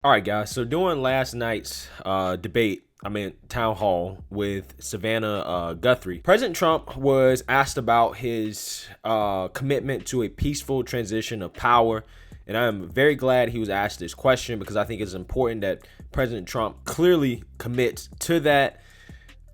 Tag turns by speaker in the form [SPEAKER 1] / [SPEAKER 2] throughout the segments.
[SPEAKER 1] All right, guys. So during last night's town hall with Savannah Guthrie, President Trump was asked about his commitment to a peaceful transition of power. And I'm very glad he was asked this question because I think it's important that President Trump clearly commits to that.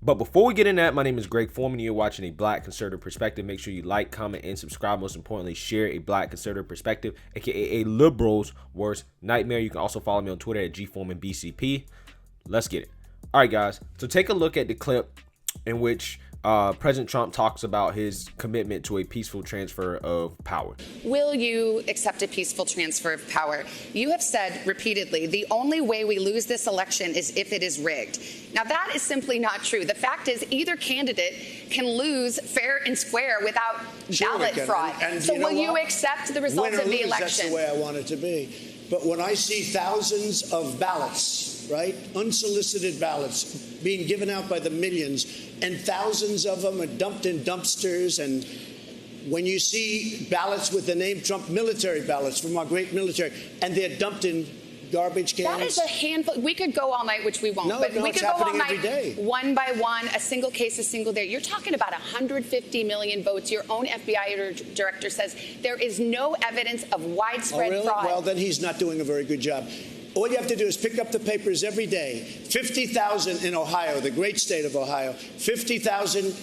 [SPEAKER 1] But before we get in that, my name is Greg Foreman. You're watching a Black Conservative Perspective. Make sure you like, comment, and subscribe. Most importantly, share a Black Conservative Perspective, aka a liberal's worst nightmare. You can also follow me on Twitter at GForemanBCP. Let's get it. All right, guys. So take a look at the clip in which President Trump talks about his commitment to a peaceful transfer of power.
[SPEAKER 2] Will you accept a peaceful transfer of power? You have said repeatedly, the only way we lose this election is if it is rigged. Now, that is simply not true. The fact is either candidate can lose fair and square without ballot fraud. So will you accept the results of the election?
[SPEAKER 3] That's the way I want it to be. But when I see thousands of ballots, right, unsolicited ballots being given out by the millions, and thousands of them are dumped in dumpsters, and when you see ballots with the name Trump, military ballots from our great military, and they're dumped in garbage cans.
[SPEAKER 2] That is a handful. We could go all night, which we won't. But we could go all night, one by one, a single case, a single day. You're talking about 150 million votes. Your own FBI director says there is no evidence of widespread fraud.
[SPEAKER 3] Well, then he's not doing a very good job. All you have to do is pick up the papers every day. 50,000 in Ohio, the great state of Ohio. 50,000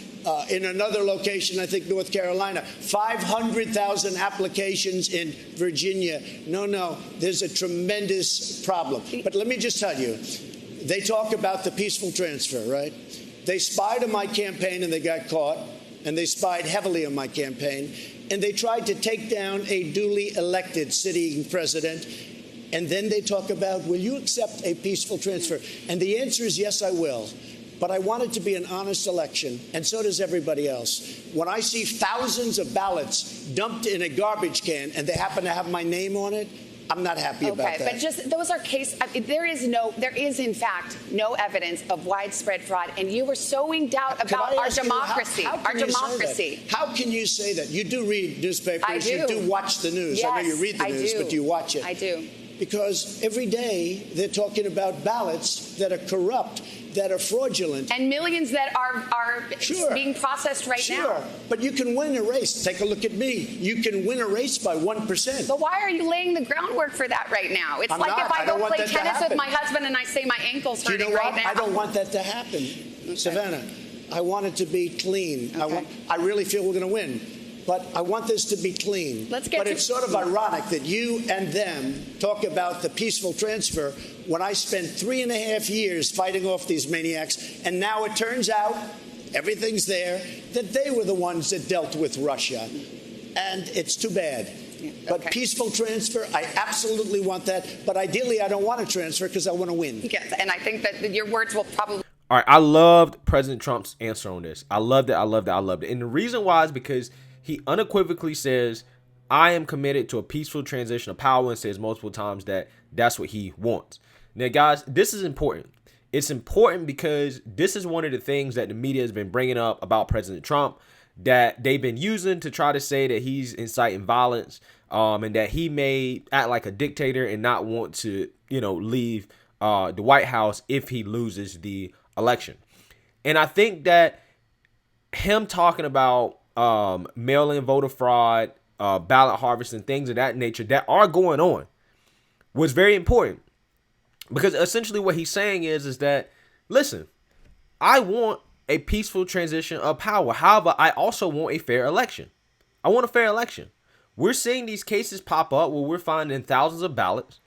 [SPEAKER 3] in another location, I think North Carolina. 500,000 applications in Virginia. No, there's a tremendous problem. But let me just tell you, they talk about the peaceful transfer, right? They spied on my campaign and they got caught, and they spied heavily on my campaign, and they tried to take down a duly elected sitting president. And then they talk about, will you accept a peaceful transfer? And the answer is yes, I will. But I want it to be an honest election, and so does everybody else. When I see thousands of ballots dumped in a garbage can and they happen to have my name on it, I'm not happy about that.
[SPEAKER 2] But just those are there is in fact no evidence of widespread fraud, and you were sowing doubt about our democracy.
[SPEAKER 3] How can you say that? You do read newspapers.
[SPEAKER 2] I do.
[SPEAKER 3] You do watch the news.
[SPEAKER 2] Yes,
[SPEAKER 3] I know you read the news, but do you watch it?
[SPEAKER 2] I do.
[SPEAKER 3] Because every day they're talking about ballots that are corrupt, that are fraudulent.
[SPEAKER 2] And millions that are being processed right now.
[SPEAKER 3] But you can win a race. Take a look at me. You can win a race by 1%.
[SPEAKER 2] But why are you laying the groundwork for that right now? It's like if I go play tennis with my husband and I say my ankle's hurting right now.
[SPEAKER 3] I don't want that to happen. Okay. Savannah, I want it to be clean.
[SPEAKER 2] Okay.
[SPEAKER 3] I really feel we're going to win. But I want this to be clean. But it's sort of ironic that you and them talk about the peaceful transfer when I spent 3.5 years fighting off these maniacs, and now it turns out, everything's there, that they were the ones that dealt with Russia. And it's too bad. But peaceful transfer, I absolutely want that. But ideally, I don't want to transfer because I want to win.
[SPEAKER 2] Yes, and I think that your words will probably...
[SPEAKER 1] All right, I loved President Trump's answer on this. I loved it. And the reason why is because he unequivocally says, I am committed to a peaceful transition of power, and says multiple times that that's what he wants. Now, guys, this is important. It's important because this is one of the things that the media has been bringing up about President Trump, that they've been using to try to say that he's inciting violence, and that he may act like a dictator and not want to, leave the White House if he loses the election. And I think that him talking about mail-in voter fraud, ballot harvesting, things of that nature that are going on was very important, because essentially what he's saying is that, listen, I want a peaceful transition of power. However, I also want a fair election. I want a fair election. We're seeing these cases pop up where we're finding thousands of ballots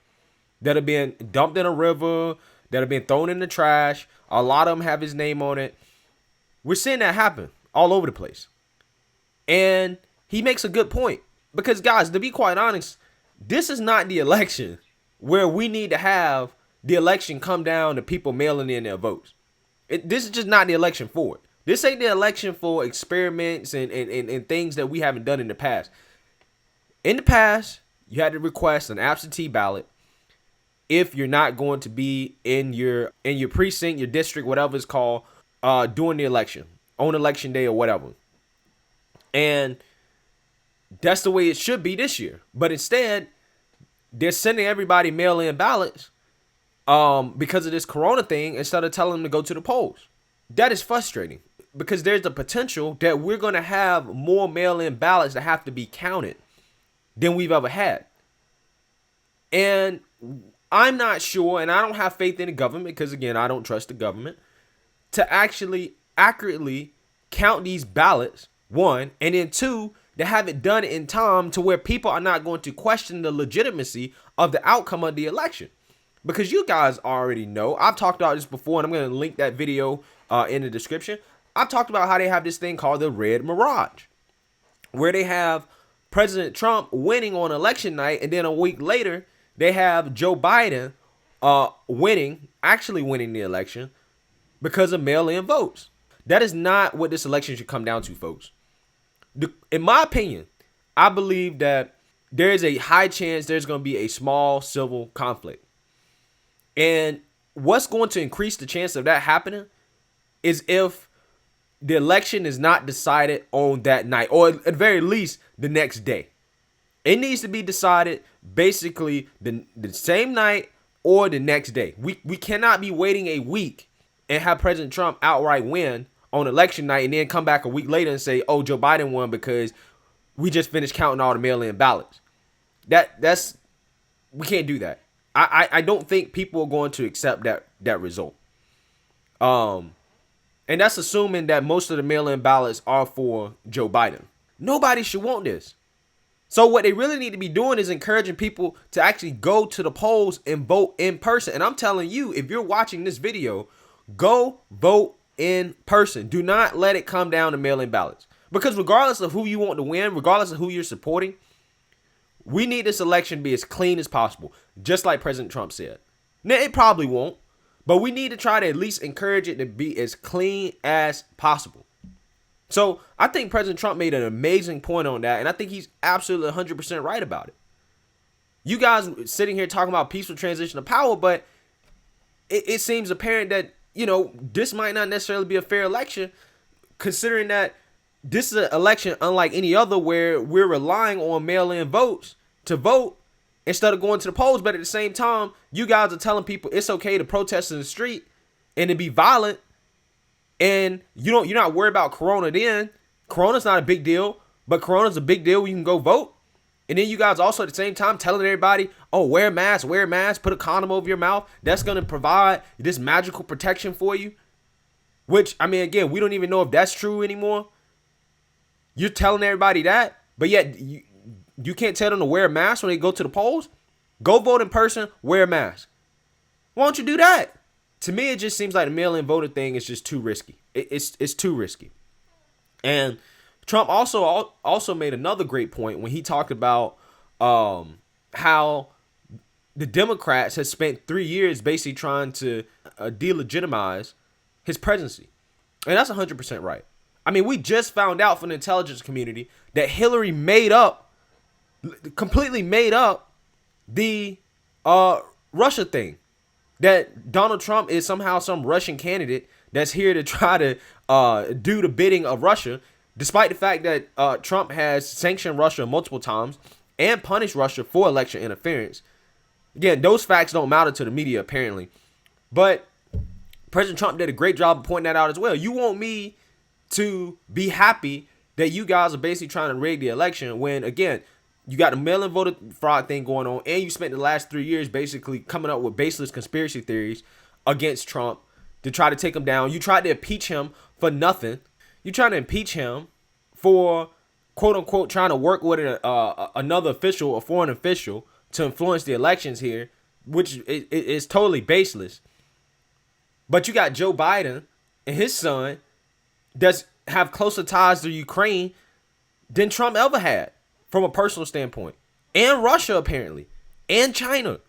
[SPEAKER 1] that are being dumped in a river, that are being thrown in the trash. A lot of them have his name on it. We're seeing that happen all over the place. And he makes a good point, because, guys, to be quite honest, this is not the election where we need to have the election come down to people mailing in their votes. This is just not the election for it. This ain't the election for experiments and things that we haven't done in the past. In the past, you had to request an absentee ballot if you're not going to be in your precinct, your district, whatever it's called, during the election, on election day or whatever. And that's the way it should be this year. But instead, they're sending everybody mail-in ballots because of this corona thing instead of telling them to go to the polls. That is frustrating because there's the potential that we're going to have more mail-in ballots that have to be counted than we've ever had. And I'm not sure, and I don't have faith in the government because, again, I don't trust the government to actually accurately count these ballots, one, and then two, to have it done in time to where people are not going to question the legitimacy of the outcome of the election. Because you guys already know, I've talked about this before, and I'm going to link that video in the description. I've talked about how they have this thing called the Red Mirage, where they have President Trump winning on election night, and then a week later, they have Joe Biden actually winning the election because of mail-in votes. That is not what this election should come down to, folks. In my opinion, I believe that there is a high chance there's going to be a small civil conflict. And what's going to increase the chance of that happening is if the election is not decided on that night, or at the very least the next day. It needs to be decided basically the same night or the next day. We cannot be waiting a week and have President Trump outright win on election night and then come back a week later and say, oh, Joe Biden won because we just finished counting all the mail-in ballots. We can't do that. I don't think people are going to accept that result. And that's assuming that most of the mail-in ballots are for Joe Biden. Nobody should want this. So what they really need to be doing is encouraging people to actually go to the polls and vote in person. And I'm telling you, if you're watching this video, go vote in person. Do not let it come down to mail-in ballots. Because regardless of who you want to win, regardless of who you're supporting, we need this election to be as clean as possible, just like President Trump said. Now, it probably won't, but we need to try to at least encourage it to be as clean as possible. So I think President Trump made an amazing point on that, and I think he's absolutely 100% right about it. You guys sitting here talking about peaceful transition of power, but it seems apparent that, this might not necessarily be a fair election, considering that this is an election unlike any other where we're relying on mail-in votes to vote instead of going to the polls. But at the same time, you guys are telling people it's okay to protest in the street and to be violent. And you're not worried about Corona then. Corona's not a big deal, but Corona's a big deal when you can go vote. And then you guys also at the same time telling everybody, oh, wear a mask, put a condom over your mouth. That's going to provide this magical protection for you. Which, I mean, again, we don't even know if that's true anymore. You're telling everybody that, but yet you can't tell them to wear a mask when they go to the polls. Go vote in person, wear a mask. Why don't you do that? To me, it just seems like the mail-in voter thing is just too risky. It's too risky. And Trump also made another great point when he talked about how the Democrats have spent 3 years basically trying to delegitimize his presidency. And that's 100% right. I mean, we just found out from the intelligence community that Hillary completely made up the Russia thing. That Donald Trump is somehow some Russian candidate that's here to try to do the bidding of Russia, despite the fact that Trump has sanctioned Russia multiple times and punished Russia for election interference. Again, those facts don't matter to the media, apparently. But President Trump did a great job of pointing that out as well. You want me to be happy that you guys are basically trying to rig the election when, again, you got the mail-in voter fraud thing going on, and you spent the last 3 years basically coming up with baseless conspiracy theories against Trump to try to take him down. You tried to impeach him for nothing. You tried to impeach him for, quote-unquote, trying to work with another official, a foreign official, to influence the elections here, which is totally baseless. But you got Joe Biden and his son that have closer ties to Ukraine than Trump ever had from a personal standpoint. And Russia, apparently. And China.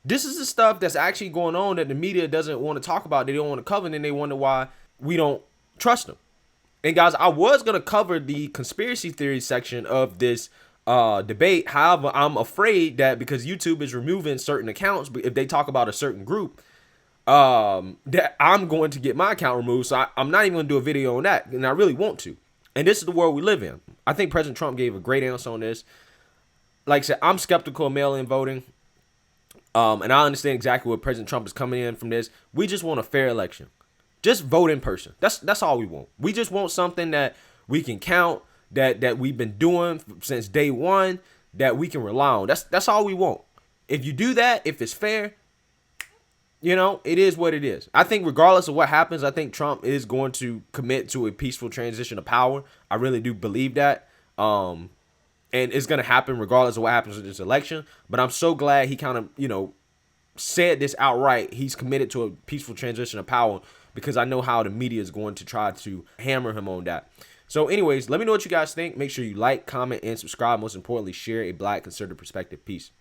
[SPEAKER 1] This is the stuff that's actually going on that the media doesn't want to talk about. They don't want to cover, and then they wonder why we don't trust them. And guys, I was going to cover the conspiracy theory section of this debate. However, I'm afraid that because YouTube is removing certain accounts, but if they talk about a certain group, that I'm going to get my account removed. So I'm not even going to do a video on that. And I really want to. And this is the world we live in. I think President Trump gave a great answer on this. Like I said, I'm skeptical of mail-in voting. And I understand exactly where President Trump is coming in from this. We just want a fair election. Just vote in person. That's all we want. We just want something that we can count, that we've been doing since day one, that we can rely on. That's all we want. If you do that, if it's fair, it is what it is. I think regardless of what happens, I think Trump is going to commit to a peaceful transition of power. I really do believe that. And it's going to happen regardless of what happens with this election. But I'm so glad he kind of, said this outright. He's committed to a peaceful transition of power, because I know how the media is going to try to hammer him on that. So anyways, let me know what you guys think. Make sure you like, comment, and subscribe. Most importantly, share a Black conservative perspective. Peace.